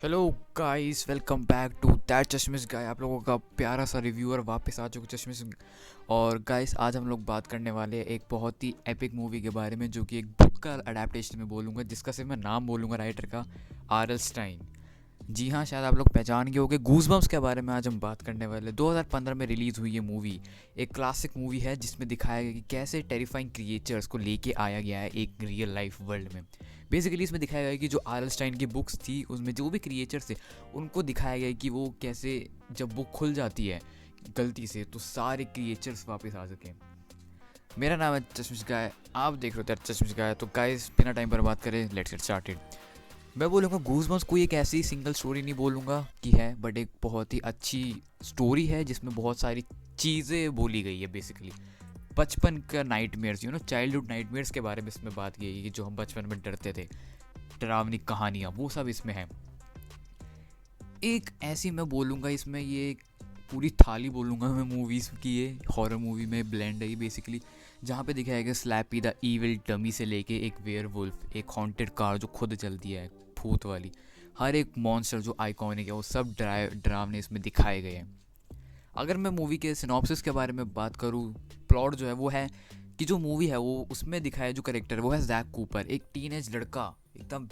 Hello guys, welcome back to that Chashmish guy. आप लोगों का प्यारा सा रिव्यूअर वापस आ चुका चश्मिश। और गाइस, आज हम लोग बात करने वाले हैं एक बहुत ही एपिक मूवी के बारे में, जो कि एक बुक का अडेप्टेशन में बोलूँगा, जिसका सिर्फ मैं नाम बोलूँगा राइटर का, आर.एल. स्टाइन। जी हाँ, शायद आप लोग पहचान गए होंगे। गूज़बम्प्स के बारे में आज हम बात करने वाले। 2015 में रिलीज़ हुई ये मूवी एक क्लासिक मूवी है, जिसमें दिखाया गया कि कैसे टेरिफाइंग क्रिएचर्स को लेके आया गया है एक रियल लाइफ वर्ल्ड में। बेसिकली इसमें दिखाया गया है कि जो आर.एल. स्टाइन की बुक्स थी, उसमें जो भी क्रिएचर्स थे, उनको दिखाया गया है कि वो कैसे जब बुक खुल जाती है गलती से, तो सारे क्रिएचर्स वापस आ सकें। मेरा नाम है चश्मिश गाय, आप देख रहे हो चश्मिश गाय। तो गाइस, बिना टाइम पर बात करें, लेट्स गेट स्टार्टेड। मैं बोलूँगा गूज़बम्प्स कोई एक ऐसी सिंगल स्टोरी नहीं बोलूँगा कि है, बट एक बहुत ही अच्छी स्टोरी है जिसमें बहुत सारी चीज़ें बोली गई है। बेसिकली बचपन का नाइटमेयर्स, चाइल्डहुड नाइटमेयर्स के बारे में इसमें बात की गई है कि जो हम बचपन में डरते थे, डरावनी कहानियाँ, वो सब इसमें है। एक ऐसी मैं बोलूँगा इसमें, ये एक पूरी थाली बोलूँगा मैं मूवीज़ की, ये हॉरर मूवी में ब्लेंड है ये बेसिकली। जहाँ पे दिखाया गया स्लैपी द इविल डमी से लेके एक वेयरवुल्फ, एक हॉन्टेड कार जो खुद चलती है, भूत वाली, हर एक मॉन्स्टर जो आइकॉनिक है, वो सब डरावने इसमें दिखाए गए हैं। अगर मैं मूवी के सिनॉप्सिस के बारे में बात करूँ, प्लॉट जो है वो है कि जो मूवी है वो, उसमें दिखाया जो करेक्टर है वो है जैक कूपर, एक टीनेज लड़का, एकदम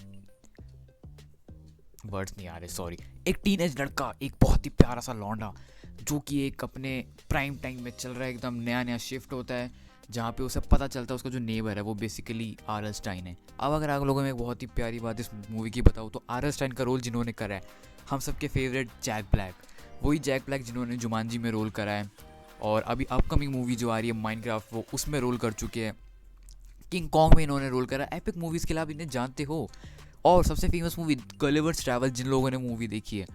वर्ड्स नहीं आ रहे, सॉरी। एक टीनेज लड़का, एक बहुत ही प्यारा सा लौंडा, जो कि एक अपने प्राइम टाइम में चल रहा है, एकदम नया नया शिफ्ट होता है, जहाँ पे उसे पता चलता है उसका जो नेबर है वो बेसिकली आर.एल. स्टाइन है। अब अगर आप लोगों में एक बहुत ही प्यारी बात इस मूवी की बताऊँ, तो आर.एल. स्टाइन का रोल जिन्होंने करा है, हम सबके फेवरेट जैक ब्लैक, वही जैक ब्लैक जिन्होंने जुमानजी में रोल करा है, और अभी अपकमिंग मूवी जो आ रही है माइनक्राफ्ट, वो उसमें रोल कर चुके हैं। किंग कॉन्ग में इन्होंने रोल करा। एपिक मूवीज़ के लिए आप इन्हें जानते हो। और सबसे फेमस मूवी गलिवर्स ट्रैवल, जिन लोगों ने मूवी देखी है,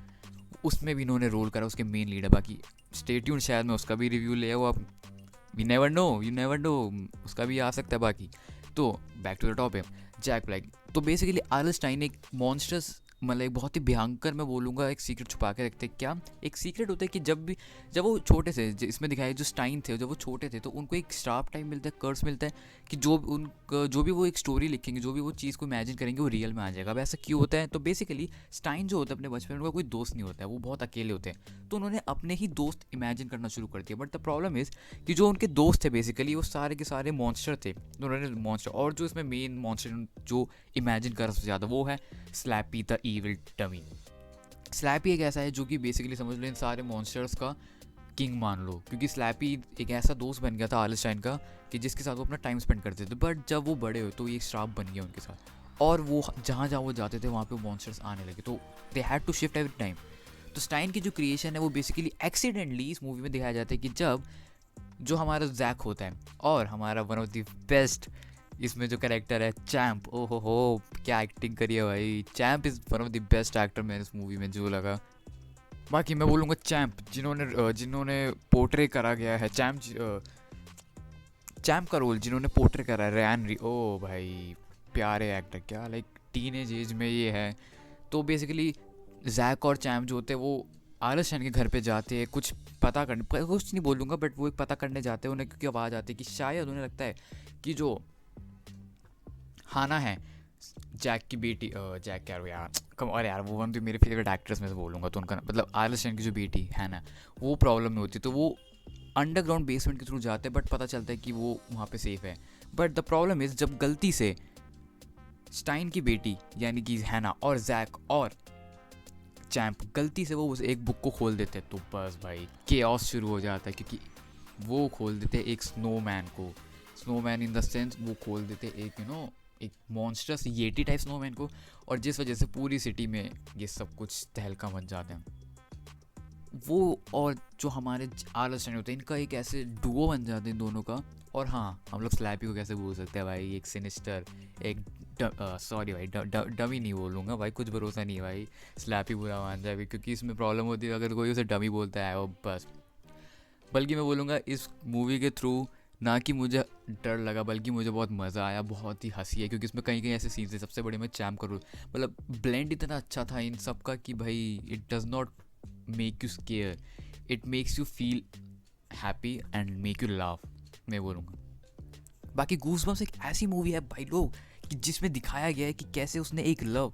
उसमें भी इन्होंने रोल करा, उसके मेन लीड है। बाकी स्टे ट्यून्ड, शायद मैं उसका भी रिव्यू ले आओ आप। यू नेवर नो, उसका भी आ सकता है। बाकी तो back to the topic, Jack Black. तो बेसिकली आर.एल. स्टाइन एक मॉन्स्टर्स, मतलब एक बहुत ही भयंकर, मैं बोलूँगा, एक सीक्रेट छुपा के रखते हैं। क्या एक सीक्रेट होता है कि जब वो छोटे थे, इसमें दिखाया जो स्टाइन थे, जब वो छोटे थे, तो उनको एक श्राप टाइप मिलता है, कर्स मिलता है कि जो भी वो एक स्टोरी लिखेंगे, जो भी वो चीज़ को इमेजिन करेंगे, वो रियल में आ जाएगा। अब ऐसा क्यों होता है? तो बेसिकली स्टाइन जो होता है अपने बचपन में, उनका कोई दोस्त नहीं होता है, वो बहुत अकेले होते हैं, तो उन्होंने अपने ही दोस्त इमेजिन करना शुरू कर दिया। बट द प्रॉब्लम इज़ कि जो उनके दोस्त थे बेसिकली, वो सारे के सारे मॉन्स्टर थे, तो उन्होंने मॉन्स्टर, और जो इसमें मेन मॉन्स्टर जो इमेजिन कर सबसे ज़्यादा, वो है स्लैपी द इविल डमी। स्लैपी एक ऐसा है जो कि बेसिकली समझ लो इन सारे मॉन्स्टर्स का किंग मान लो, क्योंकि स्लैपी एक ऐसा दोस्त बन गया था आर.एल. स्टाइन का कि जिसके साथ वो अपना टाइम स्पेंड करते थे। बट जब वो बड़े हुए तो ये श्राप बन गया उनके साथ, और वो जहाँ जहाँ वो जाते थे वहाँ पे मॉन्स्टर्स आने लगे, तो they had to shift every time. तो स्टाइन की जो क्रिएशन है वो बेसिकली एक्सीडेंटली इस मूवी में दिखाया जाता है कि जब जो हमारा जैक होता है, और हमारा वन ऑफ द बेस्ट इसमें जो कैरेक्टर है चैम्प, ओ हो, क्या एक्टिंग करी है भाई। Champ is one of the best actor मैंने इस मूवी में जो लगा। बाकी मैं बोलूँगा चैम्प, जिन्होंने पोर्ट्रे करा गया है, चैम्प का रोल जिन्होंने पोर्ट्रे करा है, रैन री, ओ भाई, प्यारे एक्टर, क्या लाइक टीन एज में ये है। तो बेसिकली जैक और चैम्प जो होते हैं वो आर.एल. स्टाइन के घर पे जाते हैं, कुछ पता करने, कुछ नहीं बोलूँगा, बट वो एक पता करने जाते हैं। उन्हें क्योंकि आवाज़ आती है कि शायद उन्हें लगता है कि जो हाना है, जैक की बेटी, जैक क्या यार, कम, अरे यार, वो वन तो मेरे फेवरेट एक्ट्रेस में से बोलूँगा, तो उनका मतलब आर.एल. स्टाइन की जो बेटी है ना, वो प्रॉब्लम में होती है, तो वो अंडरग्राउंड बेसमेंट के थ्रू जाते हैं, बट पता चलता है कि वो वहाँ पे सेफ है। बट द प्रॉब्लम इज़, जब गलती से स्टाइन की बेटी यानी कि हैना और जैक और चैम्प गलती से वो उस एक बुक को खोल देते हैं, तो बस भाई केओस शुरू हो जाता है, क्योंकि वो खोल देते हैं एक स्नोमैन को, स्नोमैन इन द सेंस वो खोल देते एक एक मॉन्स्टर्स येटी टाइप स्नोमैन को, और जिस वजह से पूरी सिटी में ये सब कुछ तहलका मच जाते हैं। वो और जो हमारे आर.एल. स्टाइन होते हैं, इनका एक ऐसे डुओ बन जाते हैं दोनों का। और हाँ, हम लोग स्लैपी को कैसे भूल सकते हैं भाई, एक सिनिस्टर, एक सॉरी भाई, डमी नहीं बोलूँगा भाई, कुछ भरोसा नहीं है भाई, स्लैपी बुरा मान जाए, क्योंकि इसमें प्रॉब्लम होती है अगर कोई उसे डमी बोलता है, वो बस। बल्कि मैं बोलूँगा इस मूवी के थ्रू ना कि मुझे डर लगा, बल्कि मुझे बहुत मज़ा आया, बहुत ही हंसी है, क्योंकि इसमें कहीं कहीं ऐसे सीन्स थे। सबसे बड़े मैं चैम्प करूँ, मतलब ब्लेंड इतना अच्छा था इन सब का कि भाई it does not make you square, it makes you feel happy and make you laugh, मैं बोलूँगा। बाकी गूज़बम्प्स एक ऐसी मूवी है भाई लोग कि जिसमें दिखाया गया है कि कैसे उसने एक लव,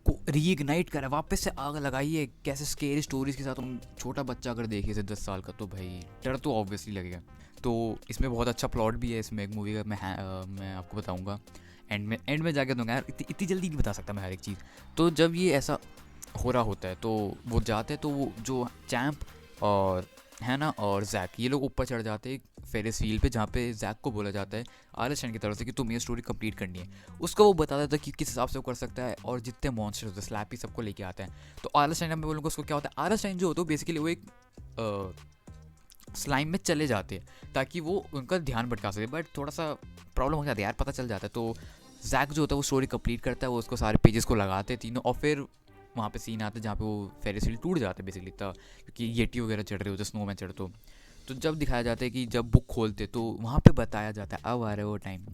को रीइग्नाइट करा, वापस से आग लगाई है कैसे स्केरी स्टोरीज के साथ। तुम छोटा बच्चा अगर देखे इसे 10 साल का तो भाई डर तो ऑब्वियसली लगेगा। तो इसमें बहुत अच्छा प्लॉट भी है इसमें एक मूवी का, मैं आपको बताऊंगा एंड में जाके दूंगा यार, इतनी जल्दी नहीं बता सकता मैं हर एक चीज़। तो जब ये ऐसा हो रहा होता है तो वो जाते हैं, तो वो जो चैम्प और है ना और जैक, ये लोग ऊपर चढ़ जाते हैं फेरिस व्हील पे, जहाँ पे जैक को बोला जाता है आरएसएन की तरफ से कि तुम ये स्टोरी कंप्लीट करनी है। उसको वो बता देता है कि किस हिसाब से वो कर सकता है, और जितने मॉन्स्टर्स होते हैं स्लैपी सबको लेके आते हैं। तो आरएसएन मैं बोलूँगा उसको क्या होता है, आरएसएन जो होता है बेसिकली वो एक स्लाइम में चले जाते हैं ताकि वो उनका ध्यान भटका सके, बट थोड़ा सा प्रॉब्लम हो जाती है यार, पता चल जाता है। तो जैक जो होता है वो स्टोरी कंप्लीट करता है, वो उसको सारे पेजेस को लगाते हैं तीनों, और फिर वहाँ पे सीन आता है जहाँ पे वो फेरिस व्हील टूट जाते हैं बेसिकली, तब क्योंकि येटी वगैरह चढ़ रहे होते, स्नो में चढ़। तो जब दिखाया जाता है कि जब बुक खोलते तो वहाँ पे बताया जाता है, अब आ रहा है वो टाइम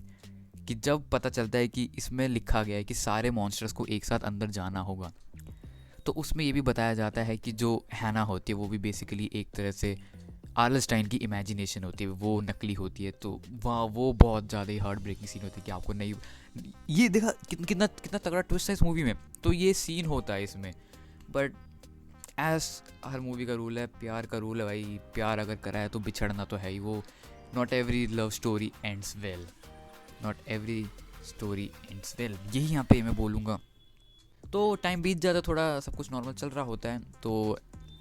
कि जब पता चलता है कि इसमें लिखा गया है कि सारे मॉन्स्टर्स को एक साथ अंदर जाना होगा। तो उसमें ये भी बताया जाता है कि जो हैना होती है वो भी बेसिकली एक तरह से आर्लस्टाइन की इमेजिनेशन होती है, वो नकली होती है। तो वहाँ वो बहुत ज़्यादा ही हार्ट ब्रेकिंग सीन होती है कि आपको नहीं, ये देखा कितना कितना तगड़ा ट्विस्ट है इस मूवी में। तो ये सीन होता है इसमें, बट एज हर मूवी का रूल है, प्यार का रूल है भाई, प्यार अगर करा है तो बिछड़ना तो है ही। वो not every love story ends well, not every story ends well, यही यहाँ पे मैं बोलूँगा। तो टाइम बीत जाता है, थोड़ा सब कुछ नॉर्मल चल रहा होता है। तो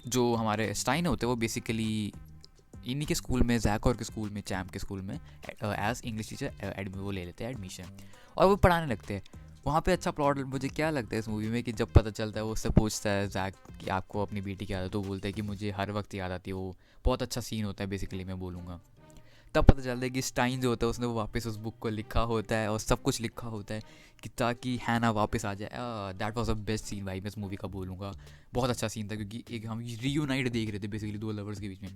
जो हमारे स्टाइन होते हैं वो बेसिकली इन्हीं के स्कूल में, जैक और के स्कूल में, चैम्प के स्कूल में एज इंग्लिश टीचर वो ले लेते हैं एडमिशन, और वो पढ़ाने लगते हैं। वहाँ पे अच्छा प्लॉट मुझे क्या लगता है इस मूवी में कि जब पता चलता है, वो उससे पूछता है जैक कि आपको अपनी बेटी की याद है, तो बोलता है कि मुझे हर वक्त याद आती है। वो बहुत अच्छा सीन होता है बेसिकली मैं बोलूँगा। तब पता चलता है कि स्टाइन जो होता है उसने वो वापस उस बुक को लिखा होता है, और सब कुछ लिखा होता है कि ताकि हैना वापस आ जाए। That was a best scene भाई, मैं इस मूवी का बोलूँगा। बहुत अच्छा सीन था क्योंकि एक हम रीयूनाइट देख रहे थे बेसिकली दो लवर्स के बीच में।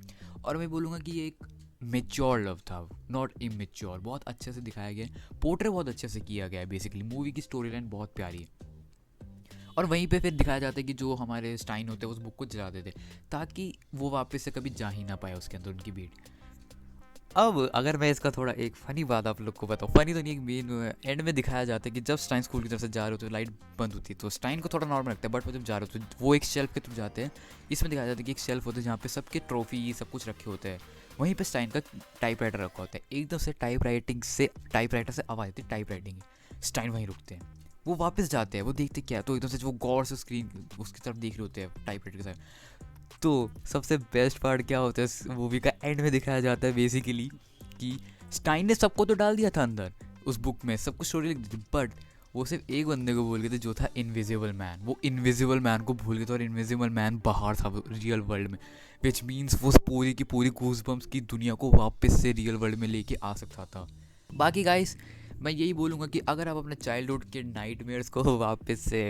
और मैं बोलूँगा कि ये एक मेच्योर लव था, नॉट इमेच्योर। बहुत अच्छे से दिखाया गया है, पोर्ट्रे बहुत अच्छे से किया गया है। बेसिकली मूवी की स्टोरी लाइन बहुत प्यारी है। और वहीं पे फिर दिखाया जाता है कि जो हमारे स्टाइन होते हैं उस बुक को जला देते ताकि वो वापस से कभी जा ही ना पाए उसके अंदर उनकी बेटी। अब अगर मैं इसका थोड़ा एक फ़नी बात आप लोग को बताऊँ, फ़नी तो नहीं, एक मेन एंड में दिखाया जाता है कि जब स्टाइन स्कूल की तरफ से जा रहे होते तो लाइट बंद होती है, तो स्टाइन को थोड़ा नॉर्मल लगता है, बट वो जब जा रहे होते वो एक शेल्फ के थ्रू जाते हैं। इसमें दिखाया जाता है कि एक शेल्फ होता है जहाँ पे सबके ट्रॉफी सब कुछ रखे होते हैं, वहीं पे स्टाइन का टाइपराइटर रखा होता है। एकदम से टाइपराइटर से आवाज़ आती है, टाइप राइटिंग। स्टाइन वहीं रुकते हैं, वो वापस जाते हैं, वो देखते क्या है, तो एकदम से वो गौर से स्क्रीन उसकी तरफ देख रहे होते हैं टाइपराइटर के साथ। तो सबसे बेस्ट पार्ट क्या होता है इस मूवी का, एंड में दिखाया जाता है बेसिकली कि स्टाइन ने सबको तो डाल दिया था अंदर उस बुक में, सब कुछ स्टोरी लिख दी थी, बट वो सिर्फ एक बंदे को भूल गए थे जो था इनविजिबल मैन। वो इनविजिबल मैन को भूल गए थे, और इनविजिबल मैन बाहर था रियल वर्ल्ड में, विच मीन्स वो पूरी की पूरी गूज़बम्प्स की दुनिया को वापस से रियल वर्ल्ड में लेके आ सकता था। बाकी गाइस मैं यही बोलूँगा कि अगर आप अपने चाइल्डहुड के नाइटमेयर्स को वापस से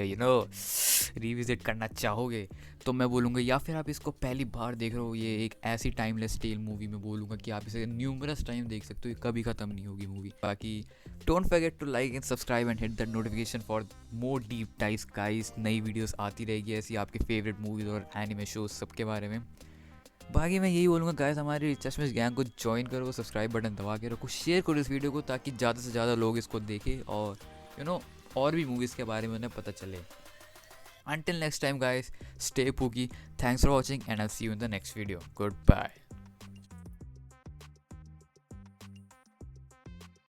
रिविजिट करना चाहोगे तो मैं बोलूँगा, या फिर आप इसको पहली बार देख रहे हो, ये एक ऐसी टाइमलेस टेल मूवी में बोलूँगा कि आप इसे न्यूमरस टाइम देख सकते हो, ये कभी ख़त्म नहीं होगी मूवी। बाकी don't forget to like and subscribe and hit that notification for more deep dives guys. नई वीडियोस आती रहेगी ऐसी आपके फेवरेट मूवीज़ और एनिमे शोज सबके बारे में। बाकी मैं यही बोलूँगा गाइस, हमारी चश्मिश गैंग को ज्वाइन करो, सब्सक्राइब बटन दबा के रखो, शेयर करो इस वीडियो को ताकि ज़्यादा से ज़्यादा लोग इसको देखें और और भी मूवीज़ के बारे में उन्हें पता चले। Until next time guys, stay pooky, thanks for watching and I'll see you in the next video. Goodbye.